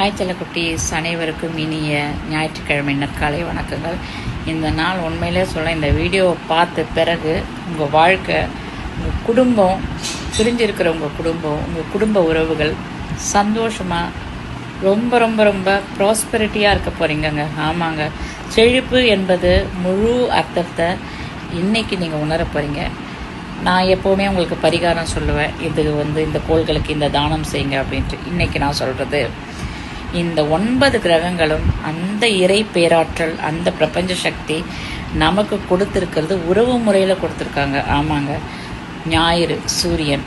Hi செல்லக்குட்டீஸ், அனைவருக்கும் இனிய ஞாயிற்றுக்கிழமை நற்காலை வணக்கங்கள். இந்த நாள் உண்மையிலே சொல்ல, இந்த வீடியோவை பார்த்த பிறகு உங்கள் வாழ்க்கை, உங்கள் குடும்பம், பிரிஞ்சிருக்கிற உங்கள் குடும்ப உறவுகள் சந்தோஷமாக ரொம்ப ரொம்ப ரொம்ப ப்ராஸ்பெரிட்டியாக இருக்க போகிறீங்கங்க. ஆமாங்க, செழிப்பு என்பது முழு அர்த்தத்தை இன்றைக்கி நீங்கள் உணர போகிறீங்க. நான் எப்போவுமே உங்களுக்கு பரிகாரம் சொல்லுவேன், இது இந்த கோள்களுக்கு இந்த தானம் செய்யுங்க அப்படின்ட்டு. இன்றைக்கி நான் சொல்கிறது, இந்த 9 கிரகங்களும் அந்த இறை பேராற்றல், அந்த பிரபஞ்ச சக்தி நமக்கு கொடுத்துருக்கிறது உறவு முறையில் கொடுத்துருக்காங்க. ஆமாங்க, ஞாயிறு சூரியன்,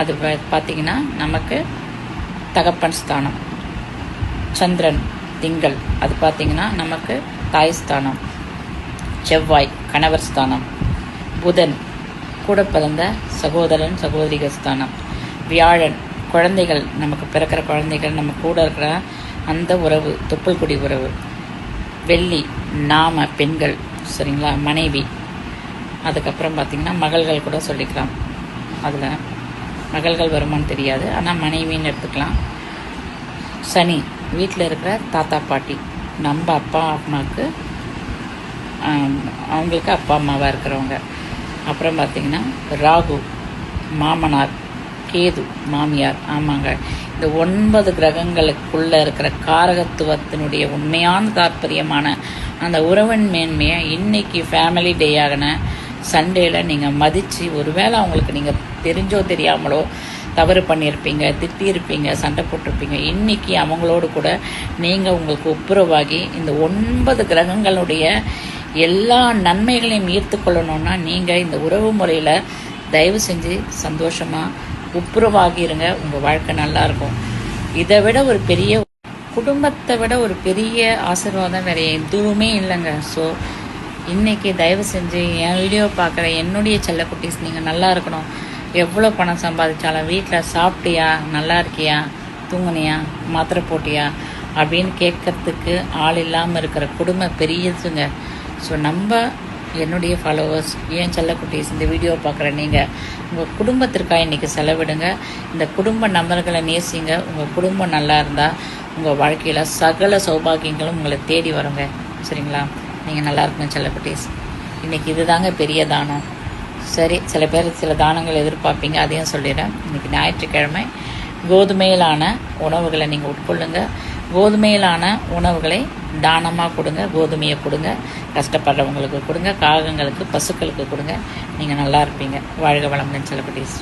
அது பார்த்திங்கன்னா நமக்கு தகப்பன் ஸ்தானம். சந்திரன் திங்கள், அது பார்த்திங்கன்னா நமக்கு தாய் ஸ்தானம். செவ்வாய் கணவர் ஸ்தானம். புதன் கூட பிறந்த சகோதரன் சகோதரிகள் ஸ்தானம். வியாழன் குழந்தைகள், நமக்கு பிறக்கிற குழந்தைகள், நம்ம கூட இருக்கிற அந்த உறவு, தொப்புள்குடி உறவு. வெள்ளி நாம பெண்கள், சரிங்களா, மனைவி. அதுக்கப்புறம் பார்த்திங்கன்னா மகள்கள் கூட சொல்லிக்கலாம். அதில் மகள்கள் வருமானு தெரியாது, ஆனால் மனைவின்னு எடுத்துக்கலாம். சனி வீட்டில் இருக்கிற தாத்தா பாட்டி, நம்ம அப்பா அம்மாவுக்கு அவங்களுக்கு அப்பா அம்மாவாக இருக்கிறவங்க. அப்புறம் பார்த்திங்கன்னா ராகு மாமனார், கேது மாமியார். ஆமாங்க, இந்த 9 கிரகங்களுக்குள்ளே இருக்கிற காரகத்துவத்தினுடைய உண்மையான தாற்பயமான அந்த உறவின் மேன்மையை இன்றைக்கி ஃபேமிலி டே ஆகின சண்டேயில் நீங்கள் மதித்து, ஒருவேளை அவங்களுக்கு நீங்கள் தெரிஞ்சோ தெரியாமலோ தவறு பண்ணியிருப்பீங்க, திட்டியிருப்பீங்க, சண்டை போட்டிருப்பீங்க, இன்றைக்கி அவங்களோடு கூட நீங்கள் உங்களுக்கு ஒப்புரவாகி இந்த 9 கிரகங்களுடைய எல்லா நன்மைகளையும் ஈர்த்து கொள்ளணுன்னா நீங்கள் இந்த உறவு முறையில் தயவு செஞ்சு சந்தோஷமாக ஒப்புரவாகிருங்க. உங்கள் வாழ்க்கை நல்லாயிருக்கும். இதை விட ஒரு பெரிய குடும்பத்தை விட ஒரு பெரிய ஆசீர்வாதம் வேறு எதுவுமே இல்லைங்க. ஸோ இன்றைக்கி தயவு செஞ்சு என் வீடியோ பார்க்குற என்னுடைய செல்லக்குட்டீஸ், நீங்கள் நல்லா இருக்கணும். எவ்வளோ பணம் சம்பாதிச்சாலும் வீட்டில் சாப்பிட்டியா, நல்லா இருக்கியா, தூங்குனியா, மாத்திரை போட்டியா அப்படின்னு கேட்கறதுக்கு ஆள் இல்லாமல் இருக்கிற குடும்பம் பெரியதுங்க. ஸோ நம்ம என்னுடைய ஃபாலோவர்ஸ், ஏன் செல்லக்குட்டீஸ், இந்த வீடியோ பார்க்குற நீங்கள் உங்கள் குடும்பத்திற்காக இன்றைக்கி செலவிடுங்க. இந்த குடும்ப நபர்களை நேசிங்க. உங்கள் குடும்பம் நல்லா இருந்தால் உங்கள் வாழ்க்கையில் சகல சௌபாகியங்களும் உங்களை தேடி வருங்க. சரிங்களா? நீங்கள் நல்லா இருக்கணும் செல்லக்குட்டீஸ். இன்றைக்கி இதுதாங்க பெரிய தானம். சரி, சில பேர் சில தானங்கள் எதிர்பார்ப்பீங்க, அதையும் சொல்லிடுறேன். இன்றைக்கி ஞாயிற்றுக்கிழமை கோதுமையிலான உணவுகளை நீங்கள் உட்கொள்ளுங்க. கோதுமையிலான உணவுகளை தானமாக கொடுங்க. கோதுமையை கொடுங்க, கஷ்டப்படுறவங்களுக்கு கொடுங்க, காகங்களுக்கு, பசுக்களுக்கு கொடுங்க. நீங்கள் நல்லா இருப்பீங்க. வாழ்க வளமுடன் செல்லக்குட்டீஸ்.